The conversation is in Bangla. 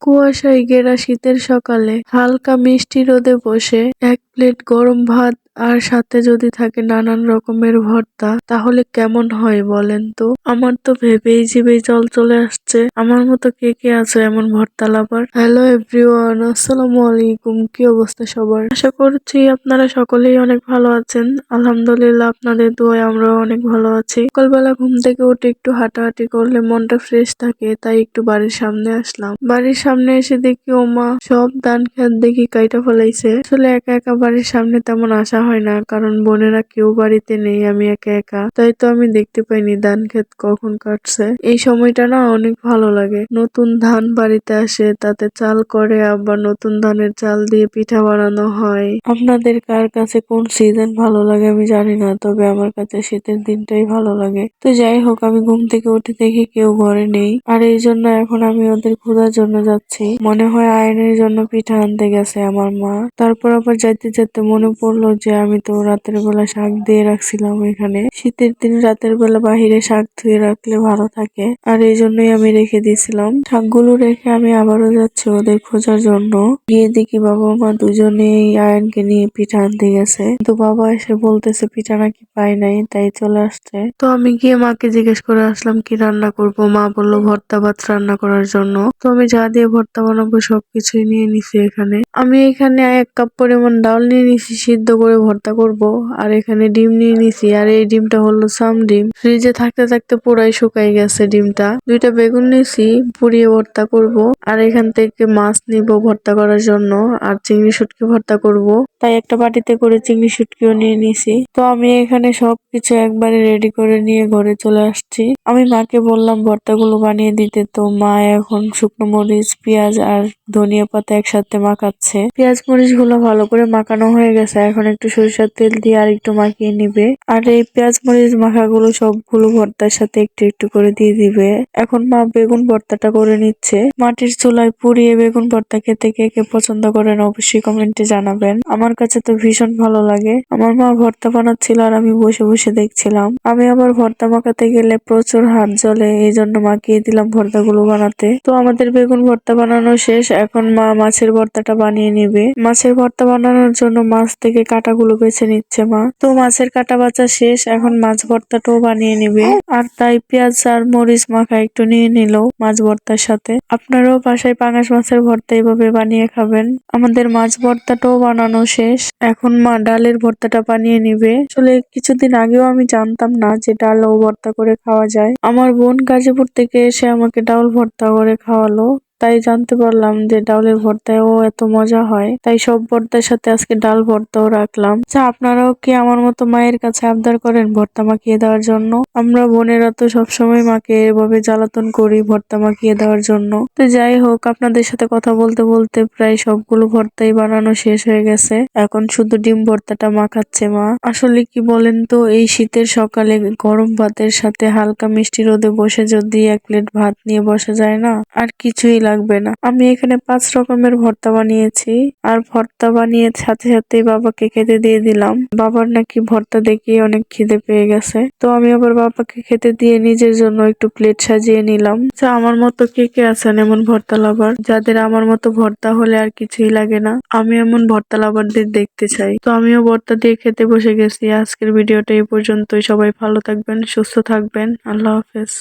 কুয়াশায় ঘেরা শীতের সকালে হালকা মিষ্টি রোদে বসে এক প্লেট গরম ভাত আর সাথে যদি থাকে নানান রকমের ভর্তা, তাহলে কেমন হয় বলেন তো? আমার তো ভেবেই জিভে জল চলে আসছে। আমার মতো কে কে আছে এমন ভর্তা লাভার? হ্যালো এভরিওয়ান, আসসালামু আলাইকুম। কি অবস্থা সবার? আশা করছি আপনারা সকলেই অনেক ভালো আছেন। আলহামদুলিল্লাহ, আপনাদের দোয়ায় আমরাও অনেক ভালো আছি। সকালবেলা ঘুম থেকে উঠে একটু হাঁটাহাঁটি করলে মনটা ফ্রেশ থাকে, তাই একটু বাড়ির সামনে আসলাম। বাড়ির সামনে এসে দেখি ওমা সব ধান খেত দেখি কাইটা ফেলাইছে। আসলে একা একা বাড়ির সামনে তেমন আসা হয় না, কারণ বোনেরা কেউ বাড়িতে নেই, আমি একা একা, তাই তো আমি দেখতে পাইনি ধান ক্ষেত কখন কাটছে। এই সময়টা না অনেক ভালো লাগে। নতুন ধান বাড়িতে আসে, তাতে চাল করে, আবার নতুন ধানের চাল দিয়ে পিঠা বানানো হয়। আপনাদের কার কাছে কোন সিজন ভালো লাগে আমি জানি না, তবে আমার কাছে শীতের দিনটাই ভালো লাগে। তো যাই হোক, আমি ঘুম থেকে উঠে দেখি কেউ ঘরে নেই, আর এই জন্য এখন আমি ওদের খোঁজার জন্য যাচ্ছি। মনে হয় আয়নের জন্য পিঠা আনতে গেছে আমার মা। তারপর আবার যাইতে যেতে মনে পড়লো যে আমি তো রাতের বেলা শাক দিয়ে রাখছিলাম এখানে। শীতের দিন রাতের বেলা বাহিরে শাক ধুয়ে রাখলে ভালো থাকে, আর এই জন্যই আমি রেখে দিয়েছিলাম। শাকগুলো রেখে আমি আবারও যাচ্ছি ওদের খোঁজার জন্য। গিয়ে দেখি বাবা মা দুজনেই আয়নকে নিয়ে পিঠা আনতে গেছে, কিন্তু বাবা এসে বলতেছে পিঠা নাকি পাই নাই, তাই চলে আসছে। তো আমি গিয়ে মাকে জিজ্ঞেস করে আসলাম কি রান্না করব। মা বললো ভর্তা ভাত রান্না করার জন্য। তো আমি যা দিয়ে ভর্তা বানাবো সবকিছুই নিয়ে নিছি এখানে। আমি এখানে 1 কাপ পরিমাণ ডাল নিয়ে নিছি সিদ্ধ করে ভর্তা করব, আর এখানে ডিম নিয়ে নিছি, আর এই ডিমটা হলো সাম ডিম, ফ্রিজে থাকতে থাকতে পুরাই শুকাই গেছে ডিমটা। 2টা বেগুন নিছি, পুড়িয়ে ভর্তা করব, আর এখান থেকে মাছ নিব ভর্তা করার জন্য, আর চিংড়ি শুটকি ভর্তা করব, তাই একটা বাটিতে করে চিংড়ি শুটকিও নিয়ে নিছি। তো আমি এখানে সবকিছু একবারে রেডি করে নিয়ে ঘরে চলে আসছি। আমি মাকে বললাম ভর্তাগুলো বানিয়ে দিতে, তো মা এখন শুকনো মরিচ, পেঁয়াজ আর ধনিয়া পাতা একসাথে মাখাচ্ছে। পেঁয়াজ মরিচ গুলো ভালো করে মাখানো হয়ে গেছে, এখন একটু সরিষার তেল দিয়ে আর একটু মাখিয়ে নিবে, আর এই পেঁয়াজ মরিচ মাখাগুলো সবগুলো ভর্তার সাথে একটু একটু করে দিয়ে দিবে। এখন মা বেগুন ভর্তাটা করে নিচ্ছে। মাটির চুলায় পুড়িয়ে বেগুন ভর্তা খেতে কে কে পছন্দ করেন অবশ্যই কমেন্টে জানাবেন। আমার কাছে তো ভীষণ ভালো লাগে। আমার মা ভর্তা বানাচ্ছিল আর আমি বসে বসে দেখছিলাম। আমি আবার ভর্তা মাখাতে গেলে প্রচুর হাত জ্বলে, এই জন্য মাখিয়ে দিলাম ভর্তাগুলো বানাতে। তো আমাদের বেগুন ভর্তা বানানো শেষ, এখন মা মাছের ভর্তাটা বানিয়ে নিবে। মাছের ভর্তা বানানোর জন্য মাছ থেকে কাঁটাগুলো বেছে নিচ্ছে মা। তো মাছের কাঁটা বাছা শেষ, এখন মাছ ভর্তাটাও বানিয়ে নিবে, আর তাই পেঁয়াজ আর মরিচ মাখা একটু নিয়ে নিল মাছ ভর্তার সাথে। আপনারাও বাসায় পাঙাশ মাছের ভর্তা এইভাবে বানিয়ে খাবেন। আমাদের মাছ ভর্তাটাও বানানো শেষ, এখন মা ডালের ভর্তাটা বানিয়ে নিবে। আসলে কিছুদিন আগেও আমি জানতাম না যে ডালও ভর্তা করে খাওয়া যায়। আমার বোন গাজীপুর থেকে এসে আমাকে ডাল ভর্তা করে খাওয়ালো, তাই জানতে পারলাম যে ডালের ভর্তাও এত মজা হয়। তাই সব ভর্তার সাথে আজকে ডাল ভর্তাও রাখলাম। আচ্ছা, আপনারাও কি আমার মতো মায়ের কাছে আবদার করেন ভর্তা মাখিয়ে দেওয়ার জন্য? আমরা বোনেরা তো সবসময় মাকে এভাবে জ্বালাতন করি ভর্তা মাখিয়ে দেওয়ার জন্য। তো যাই হোক, আপনাদের সাথে কথা বলতে বলতে প্রায় সবগুলো ভর্তাই বানানো শেষ হয়ে গেছে। এখন শুধু ডিম ভর্তাটা মাখাচ্ছে মা। আসলে কি বলেন তো, এই শীতের সকালে গরম ভাতের সাথে হালকা মিষ্টি রোদে বসে যদি 1 প্লেট ভাত নিয়ে বসা যায় না, আর কিছুই লাগবে না। আমি এখানে 5 রকমের ভর্তা বানিয়েছি, আর ভর্তা বানিয়ে সাথে সাথে বাবাকে খেতে দিয়ে দিলাম। বাবার নাকি ভর্তা দেখে অনেক খিদে পেয়ে গেছে, তো আমি আবার বাবাকে খেতে দিয়ে নিজের জন্য একটু প্লেট সাজিয়ে নিলাম। আচ্ছা, আমার মতো কে কে আছেন এমন ভর্তা লাভার, যাদের আমার মতো ভর্তা হলে আর কিছুই লাগে না? আমি এমন ভর্তা লাভারদের দেখতে চাই। তো আমিও ভর্তা দিয়ে খেতে বসে গেছি। আজকের ভিডিওটা এই পর্যন্তই। সবাই ভালো থাকবেন, সুস্থ থাকবেন। আল্লাহ হাফেজ।